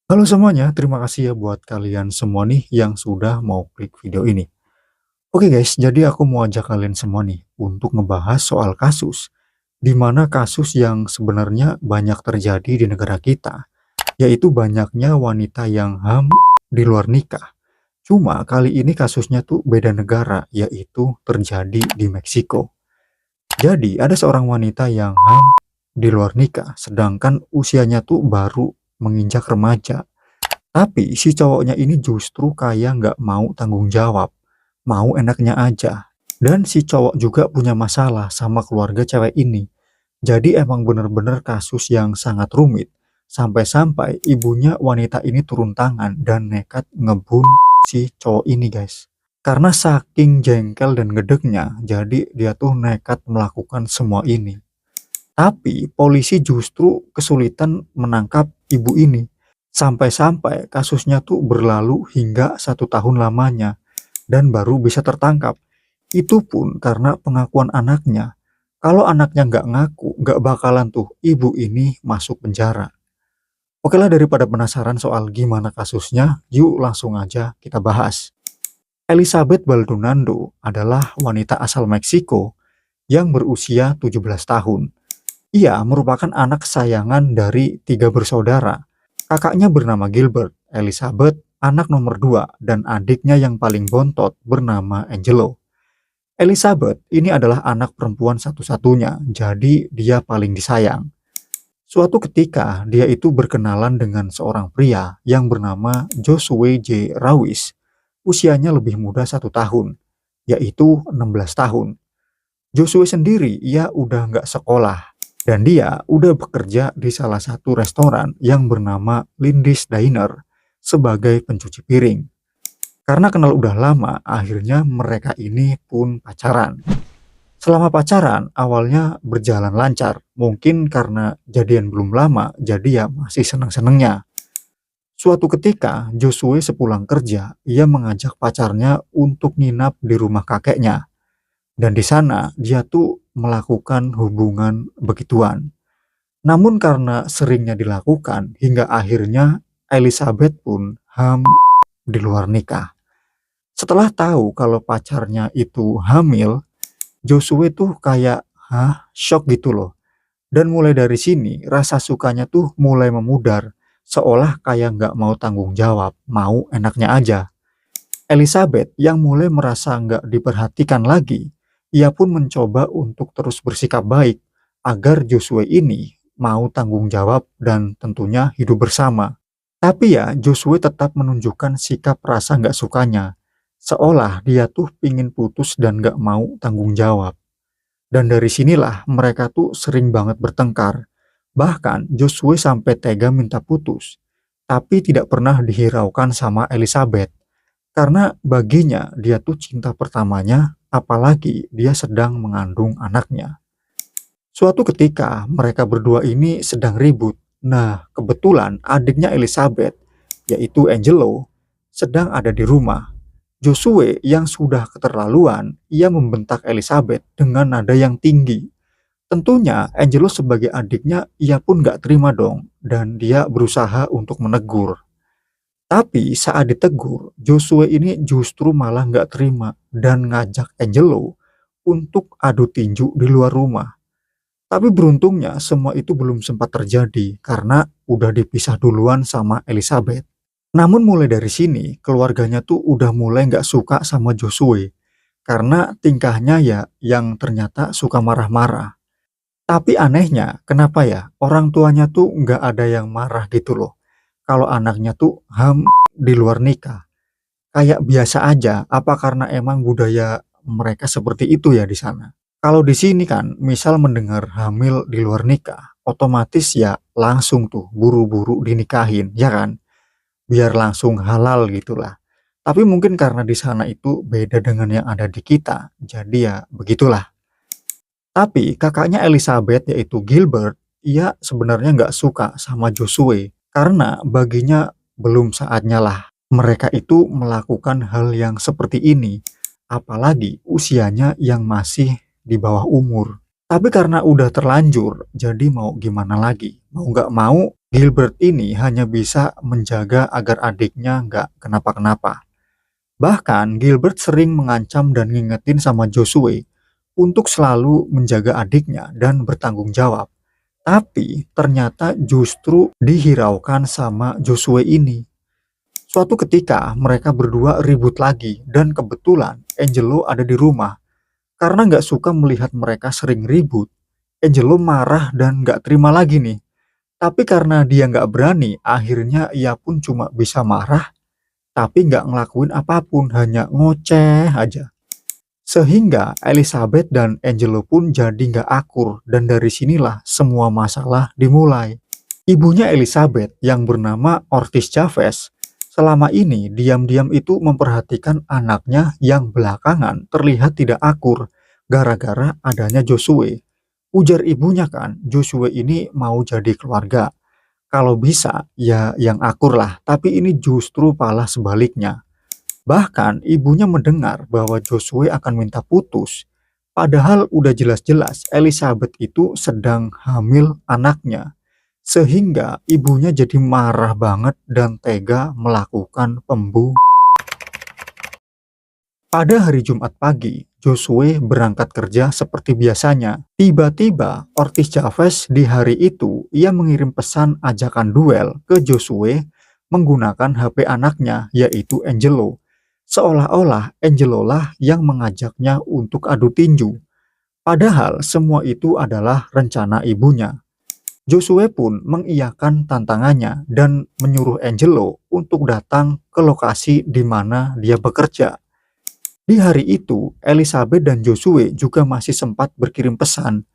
Halo semuanya, terima kasih ya buat kalian semua nih yang sudah mau klik video ini. Oke guys, jadi aku mau ajak kalian semua nih untuk ngebahas soal kasus, di mana kasus yang sebenarnya banyak terjadi di negara kita, yaitu banyaknya wanita yang di luar nikah. Cuma kali ini kasusnya tuh beda negara, yaitu terjadi di Meksiko. Jadi ada seorang wanita yang di luar nikah, sedangkan usianya tuh baru menginjak remaja. Tapi si cowoknya ini justru kayak nggak mau tanggung jawab, mau enaknya aja. Dan si cowok juga punya masalah sama keluarga cewek ini. Jadi emang bener-bener kasus yang sangat rumit. Sampai-sampai ibunya wanita ini turun tangan dan nekat ngebunuh si cowok ini guys. Karena saking jengkel dan gedeknya, jadi dia tuh nekat melakukan semua ini. Tapi polisi justru kesulitan menangkap ibu ini. Sampai-sampai kasusnya tuh berlalu hingga 1 tahun lamanya dan baru bisa tertangkap. Itu pun karena pengakuan anaknya. Kalau anaknya nggak ngaku, nggak bakalan tuh ibu ini masuk penjara. Oke lah, daripada penasaran soal gimana kasusnya, yuk langsung aja kita bahas. Elizabeth Baldonado adalah wanita asal Meksiko yang berusia 17 tahun. Ia merupakan anak kesayangan dari 3 bersaudara. Kakaknya bernama Gilbert, Elizabeth anak nomor 2, dan adiknya yang paling bontot bernama Angelo. Elizabeth ini adalah anak perempuan satu-satunya, jadi dia paling disayang. Suatu ketika, dia itu berkenalan dengan seorang pria yang bernama Joshua J. Rawis. Usianya lebih muda 1 tahun, yaitu 16 tahun. Joshua sendiri, ia udah nggak sekolah. Dan dia udah bekerja di salah satu restoran yang bernama Lindy's Diner sebagai pencuci piring. Karena kenal udah lama, akhirnya mereka ini pun pacaran. Selama pacaran, awalnya berjalan lancar. Mungkin karena jadian belum lama, jadi ya masih seneng-senengnya. Suatu ketika, Joshua sepulang kerja, ia mengajak pacarnya untuk nginap di rumah kakeknya. Dan di sana, dia tuh melakukan hubungan begituan. Namun karena seringnya dilakukan, hingga akhirnya Elizabeth pun di luar nikah. Setelah tahu kalau pacarnya itu hamil, Joshua tuh kayak, shock gitu loh. Dan mulai dari sini, rasa sukanya tuh mulai memudar, seolah kayak nggak mau tanggung jawab, mau enaknya aja. Elizabeth yang mulai merasa nggak diperhatikan lagi, ia pun mencoba untuk terus bersikap baik, agar Joshua ini mau tanggung jawab dan tentunya hidup bersama. Tapi ya, Joshua tetap menunjukkan sikap rasa nggak sukanya, seolah dia tuh pingin putus dan nggak mau tanggung jawab. Dan dari sinilah mereka tuh sering banget bertengkar. Bahkan Joshua sampai tega minta putus, tapi tidak pernah dihiraukan sama Elizabeth. Karena baginya dia tuh cinta pertamanya, apalagi dia sedang mengandung anaknya. Suatu ketika mereka berdua ini sedang ribut. Nah, kebetulan adiknya Elizabeth, yaitu Angelo, sedang ada di rumah. Joshua yang sudah keterlaluan, ia membentak Elizabeth dengan nada yang tinggi. Tentunya Angelo sebagai adiknya, ia pun gak terima dong, dan dia berusaha untuk menegur. Tapi saat ditegur, Joshua ini justru malah nggak terima dan ngajak Angelo untuk adu tinju di luar rumah. Tapi beruntungnya semua itu belum sempat terjadi karena udah dipisah duluan sama Elizabeth. Namun mulai dari sini, keluarganya tuh udah mulai nggak suka sama Joshua karena tingkahnya ya yang ternyata suka marah-marah. Tapi anehnya, kenapa ya orang tuanya tuh nggak ada yang marah gitu loh. Kalau anaknya tuh di luar nikah. Kayak biasa aja, apa karena emang budaya mereka seperti itu ya di sana. Kalau di sini kan, misal mendengar hamil di luar nikah, otomatis ya langsung tuh buru-buru dinikahin, ya kan? Biar langsung halal gitulah. Tapi mungkin karena di sana itu beda dengan yang ada di kita, jadi ya begitulah. Tapi kakaknya Elizabeth yaitu Gilbert, ia sebenarnya nggak suka sama Joshua karena baginya belum saatnya lah mereka itu melakukan hal yang seperti ini, apalagi usianya yang masih di bawah umur. Tapi karena udah terlanjur, jadi mau gimana lagi? Mau nggak mau, Gilbert ini hanya bisa menjaga agar adiknya nggak kenapa-kenapa. Bahkan Gilbert sering mengancam dan ngingetin sama Joshua untuk selalu menjaga adiknya dan bertanggung jawab. Tapi ternyata justru dihiraukan sama Joshua ini. Suatu ketika mereka berdua ribut lagi dan kebetulan Angelo ada di rumah. Karena nggak suka melihat mereka sering ribut, Angelo marah dan nggak terima lagi nih. Tapi karena dia nggak berani, akhirnya ia pun cuma bisa marah tapi nggak ngelakuin apapun, hanya ngoceh aja. Sehingga Elizabeth dan Angelo pun jadi nggak akur dan dari sinilah semua masalah dimulai. Ibunya Elizabeth yang bernama Ortiz Chavez selama ini diam-diam itu memperhatikan anaknya yang belakangan terlihat tidak akur gara-gara adanya Joshua. Ujar ibunya kan, Joshua ini mau jadi keluarga. Kalau bisa ya yang akur lah, tapi ini justru malah sebaliknya. Bahkan ibunya mendengar bahwa Joshua akan minta putus. Padahal udah jelas-jelas Elizabeth itu sedang hamil anaknya. Sehingga ibunya jadi marah banget dan tega melakukan pembunuhan. Pada hari Jumat pagi, Joshua berangkat kerja seperti biasanya. Tiba-tiba, Ortiz Chavez di hari itu ia mengirim pesan ajakan duel ke Joshua menggunakan HP anaknya yaitu Angelo. Seolah-olah Angelo lah yang mengajaknya untuk adu tinju. Padahal semua itu adalah rencana ibunya. Joshua pun mengiyakan tantangannya dan menyuruh Angelo untuk datang ke lokasi di mana dia bekerja. Di hari itu, Elizabeth dan Joshua juga masih sempat berkirim pesan,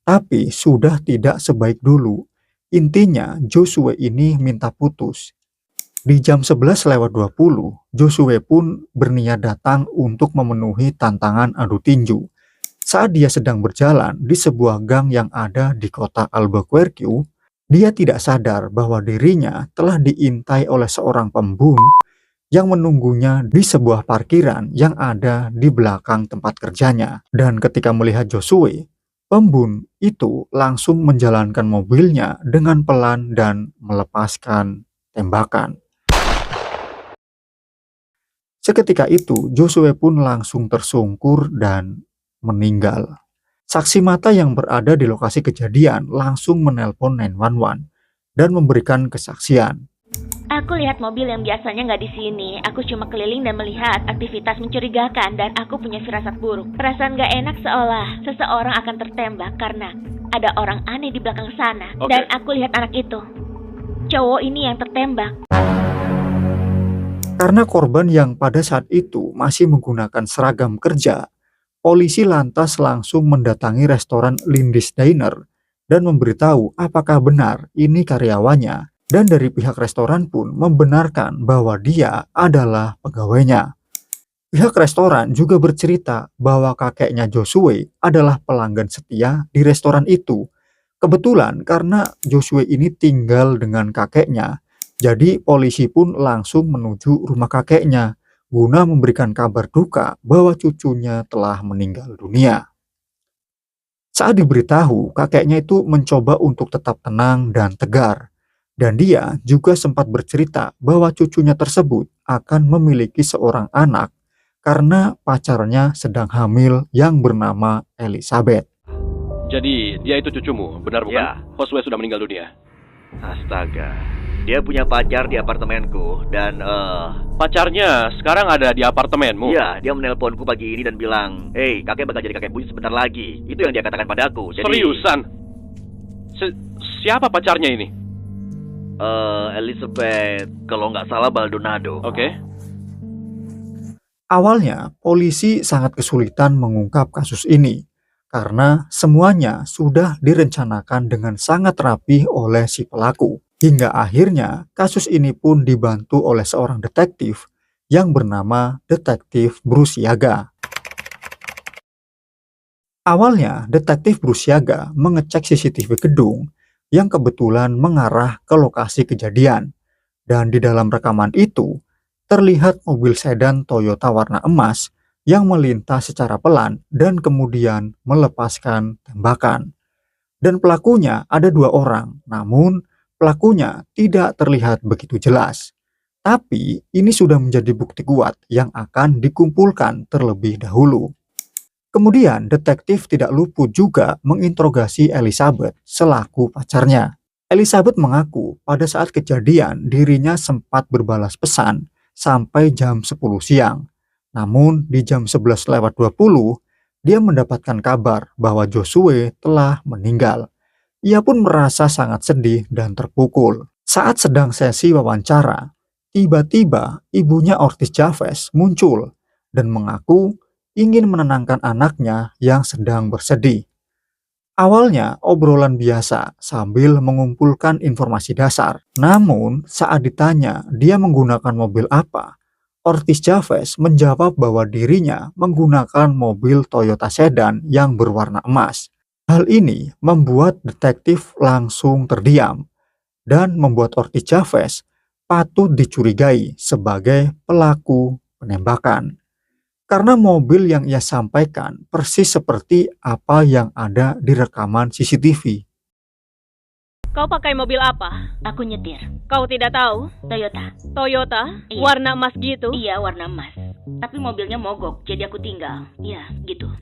tapi sudah tidak sebaik dulu. Intinya, Joshua ini minta putus. Di jam 11:20, Joshua pun berniat datang untuk memenuhi tantangan adu tinju. Saat dia sedang berjalan di sebuah gang yang ada di kota Albuquerque, dia tidak sadar bahwa dirinya telah diintai oleh seorang pembunuh yang menunggunya di sebuah parkiran yang ada di belakang tempat kerjanya. Dan ketika melihat Joshua, pembunuh itu langsung menjalankan mobilnya dengan pelan dan melepaskan tembakan. Seketika itu, Joshua pun langsung tersungkur dan meninggal. Saksi mata yang berada di lokasi kejadian langsung menelpon 911 dan memberikan kesaksian. Aku lihat mobil yang biasanya nggak di sini. Aku cuma keliling dan melihat aktivitas mencurigakan dan aku punya firasat buruk. Perasaan nggak enak seolah seseorang akan tertembak karena ada orang aneh di belakang sana. Oke. Dan aku lihat anak itu. Cowok ini yang tertembak. Karena korban yang pada saat itu masih menggunakan seragam kerja, polisi lantas langsung mendatangi restoran Lindy's Diner dan memberitahu apakah benar ini karyawannya. Dan dari pihak restoran pun membenarkan bahwa dia adalah pegawainya. Pihak restoran juga bercerita bahwa kakeknya Joshua adalah pelanggan setia di restoran itu. Kebetulan karena Joshua ini tinggal dengan kakeknya, jadi polisi pun langsung menuju rumah kakeknya guna memberikan kabar duka bahwa cucunya telah meninggal dunia. Saat diberitahu, kakeknya itu mencoba untuk tetap tenang dan tegar. Dan dia juga sempat bercerita bahwa cucunya tersebut akan memiliki seorang anak karena pacarnya sedang hamil yang bernama Elizabeth. Jadi dia itu cucumu, benar bukan? Ya. Joshua sudah meninggal dunia. Astaga, dia punya pacar di apartemenku dan Pacarnya sekarang ada di apartemenmu. iya, dia menelponku pagi ini dan bilang, "Hey, kakek bakal jadi kakek buyut sebentar lagi." Itu yang dia katakan padaku. Jadi Seriusan? Siapa pacarnya ini? Elizabeth, kalau nggak salah Baldonado. Oke. Awalnya, polisi sangat kesulitan mengungkap kasus ini karena semuanya sudah direncanakan dengan sangat rapi oleh si pelaku. Hingga akhirnya kasus ini pun dibantu oleh seorang detektif yang bernama Detektif Bruce Yaga. Awalnya, Detektif Bruce Yaga mengecek CCTV gedung yang kebetulan mengarah ke lokasi kejadian. Dan di dalam rekaman itu, terlihat mobil sedan Toyota warna emas yang melintas secara pelan dan kemudian melepaskan tembakan. Dan pelakunya ada 2 orang, namun pelakunya tidak terlihat begitu jelas. Tapi ini sudah menjadi bukti kuat yang akan dikumpulkan terlebih dahulu. Kemudian detektif tidak luput juga menginterogasi Elizabeth selaku pacarnya. Elizabeth mengaku pada saat kejadian dirinya sempat berbalas pesan sampai jam 10 siang. Namun di jam 11:20 dia mendapatkan kabar bahwa Joshua telah meninggal. Ia pun merasa sangat sedih dan terpukul. Saat sedang sesi wawancara, tiba-tiba ibunya Ortiz Chavez muncul dan mengaku ingin menenangkan anaknya yang sedang bersedih. Awalnya obrolan biasa sambil mengumpulkan informasi dasar. Namun saat ditanya dia menggunakan mobil apa, Ortiz Chavez menjawab bahwa dirinya menggunakan mobil Toyota sedan yang berwarna emas. Hal ini membuat detektif langsung terdiam dan membuat Ortiz Chavez patut dicurigai sebagai pelaku penembakan. Karena mobil yang ia sampaikan persis seperti apa yang ada di rekaman CCTV. Kau pakai mobil apa? Aku nyetir. Kau tidak tahu? Toyota. Toyota? Iya. Warna emas gitu? Iya, warna emas. Tapi mobilnya mogok, jadi aku tinggal. Iya, gitu.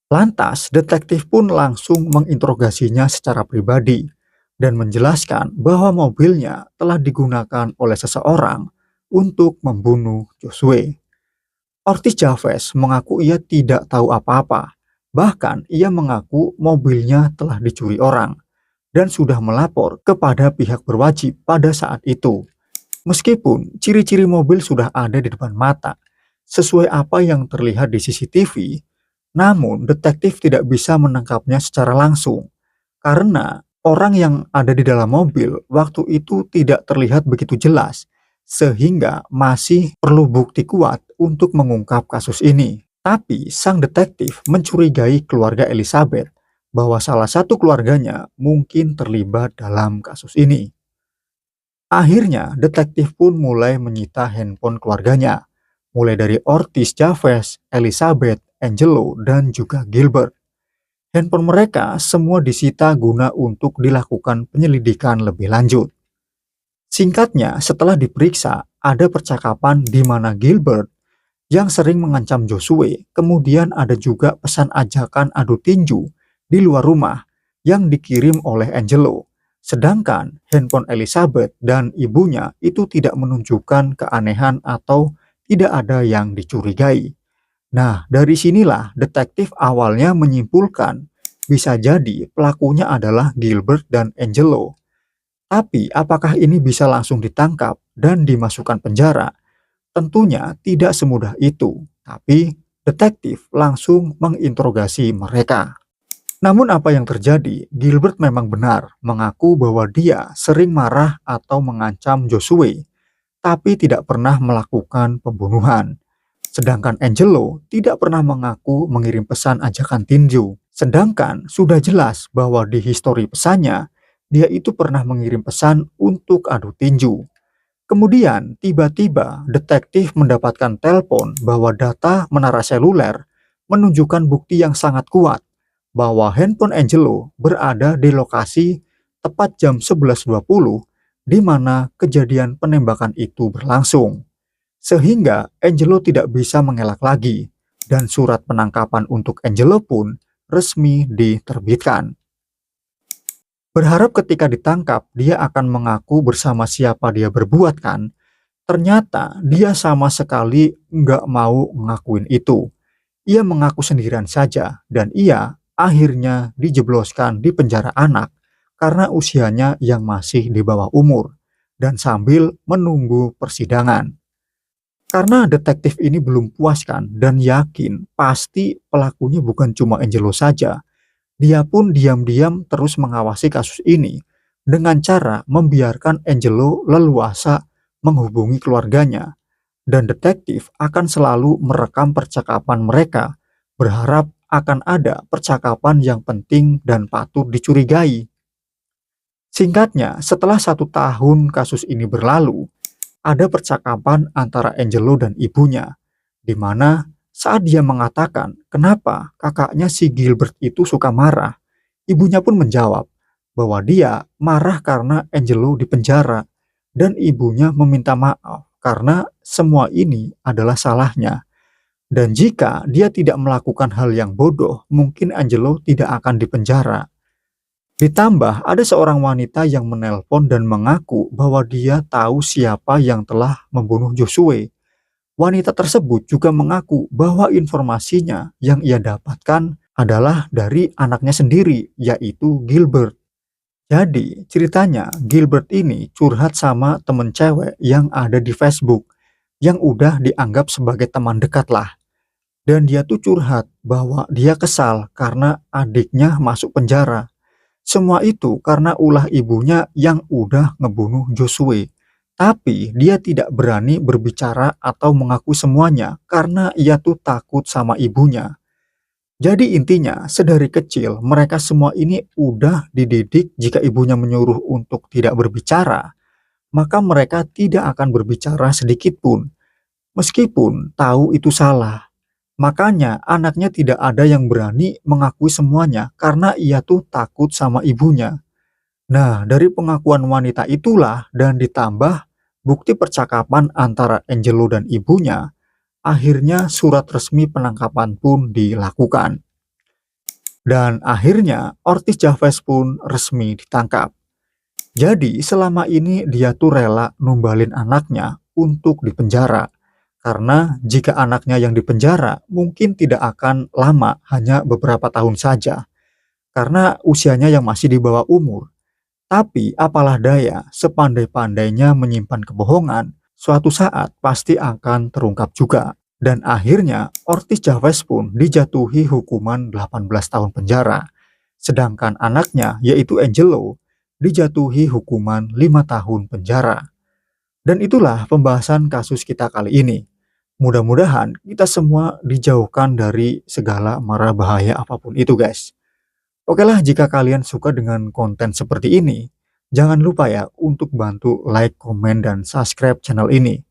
Lantas, detektif pun langsung menginterogasinya secara pribadi dan menjelaskan bahwa mobilnya telah digunakan oleh seseorang untuk membunuh Joshua. Ortiz Chavez mengaku ia tidak tahu apa-apa. Bahkan ia mengaku mobilnya telah dicuri orang dan sudah melapor kepada pihak berwajib pada saat itu. Meskipun ciri-ciri mobil sudah ada di depan mata, sesuai apa yang terlihat di CCTV, namun detektif tidak bisa menangkapnya secara langsung karena orang yang ada di dalam mobil waktu itu tidak terlihat begitu jelas, sehingga masih perlu bukti kuat untuk mengungkap kasus ini. Tapi sang detektif mencurigai keluarga Elizabeth bahwa salah satu keluarganya mungkin terlibat dalam kasus ini. Akhirnya detektif pun mulai menyita handphone keluarganya, mulai dari Ortiz Chavez, Elizabeth, Angelo, dan juga Gilbert. Handphone mereka semua disita guna untuk dilakukan penyelidikan lebih lanjut. Singkatnya, setelah diperiksa, ada percakapan di mana Gilbert yang sering mengancam Joshua, kemudian ada juga pesan ajakan adu tinju di luar rumah yang dikirim oleh Angelo. Sedangkan handphone Elizabeth dan ibunya itu tidak menunjukkan keanehan atau tidak ada yang dicurigai. Nah, dari sinilah detektif awalnya menyimpulkan bisa jadi pelakunya adalah Gilbert dan Angelo. Tapi apakah ini bisa langsung ditangkap dan dimasukkan penjara? Tentunya tidak semudah itu, tapi detektif langsung menginterogasi mereka. Namun apa yang terjadi? Gilbert memang benar mengaku bahwa dia sering marah atau mengancam Joshua, tapi tidak pernah melakukan pembunuhan. Sedangkan Angelo tidak pernah mengaku mengirim pesan ajakan tinju. Sedangkan sudah jelas bahwa di histori pesannya, dia itu pernah mengirim pesan untuk adu tinju. Kemudian tiba-tiba detektif mendapatkan telepon bahwa data menara seluler menunjukkan bukti yang sangat kuat bahwa handphone Angelo berada di lokasi tepat jam 11.20 di mana kejadian penembakan itu berlangsung. Sehingga Angelo tidak bisa mengelak lagi dan surat penangkapan untuk Angelo pun resmi diterbitkan. Berharap ketika ditangkap dia akan mengaku bersama siapa dia berbuat kan. Ternyata dia sama sekali nggak mau ngakuin itu. Ia mengaku sendirian saja dan ia akhirnya dijebloskan di penjara anak karena usianya yang masih di bawah umur dan sambil menunggu persidangan. Karena detektif ini belum puas kan dan yakin pasti pelakunya bukan cuma Angelo saja. Dia pun diam-diam terus mengawasi kasus ini dengan cara membiarkan Angelo leluasa menghubungi keluarganya. Dan detektif akan selalu merekam percakapan mereka, berharap akan ada percakapan yang penting dan patut dicurigai. Singkatnya, setelah 1 tahun kasus ini berlalu, ada percakapan antara Angelo dan ibunya, di mana saat dia mengatakan kenapa kakaknya si Gilbert itu suka marah, ibunya pun menjawab bahwa dia marah karena Angelo dipenjara dan ibunya meminta maaf karena semua ini adalah salahnya. Dan jika dia tidak melakukan hal yang bodoh, mungkin Angelo tidak akan dipenjara. Ditambah ada seorang wanita yang menelpon dan mengaku bahwa dia tahu siapa yang telah membunuh Joshua. Wanita tersebut juga mengaku bahwa informasinya yang ia dapatkan adalah dari anaknya sendiri, yaitu Gilbert. Jadi ceritanya Gilbert ini curhat sama temen cewek yang ada di Facebook, yang udah dianggap sebagai teman dekat lah. Dan dia tuh curhat bahwa dia kesal karena adiknya masuk penjara. Semua itu karena ulah ibunya yang udah ngebunuh Joshua. Tapi dia tidak berani berbicara atau mengaku semuanya karena ia tuh takut sama ibunya. Jadi intinya sedari kecil mereka semua ini udah dididik jika ibunya menyuruh untuk tidak berbicara, maka mereka tidak akan berbicara sedikit pun. Meskipun tahu itu salah. Makanya anaknya tidak ada yang berani mengakui semuanya karena ia tuh takut sama ibunya. Nah, dari pengakuan wanita itulah dan ditambah bukti percakapan antara Angelo dan ibunya, akhirnya surat resmi penangkapan pun dilakukan. Dan akhirnya Ortiz Chavez pun resmi ditangkap. Jadi selama ini dia tuh rela numbalin anaknya untuk dipenjara. Karena jika anaknya yang dipenjara mungkin tidak akan lama, hanya beberapa tahun saja. Karena usianya yang masih di bawah umur. Tapi apalah daya, sepandai-pandainya menyimpan kebohongan, suatu saat pasti akan terungkap juga. Dan akhirnya Ortiz Chavez pun dijatuhi hukuman 18 tahun penjara. Sedangkan anaknya yaitu Angelo dijatuhi hukuman 5 tahun penjara. Dan itulah pembahasan kasus kita kali ini. Mudah-mudahan kita semua dijauhkan dari segala mara bahaya apapun itu guys. Oke lah, jika kalian suka dengan konten seperti ini, jangan lupa ya untuk bantu like, komen, dan subscribe channel ini.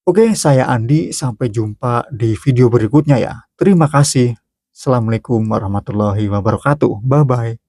Oke, saya Andi, sampai jumpa di video berikutnya ya. Terima kasih. Assalamualaikum warahmatullahi wabarakatuh. Bye-bye.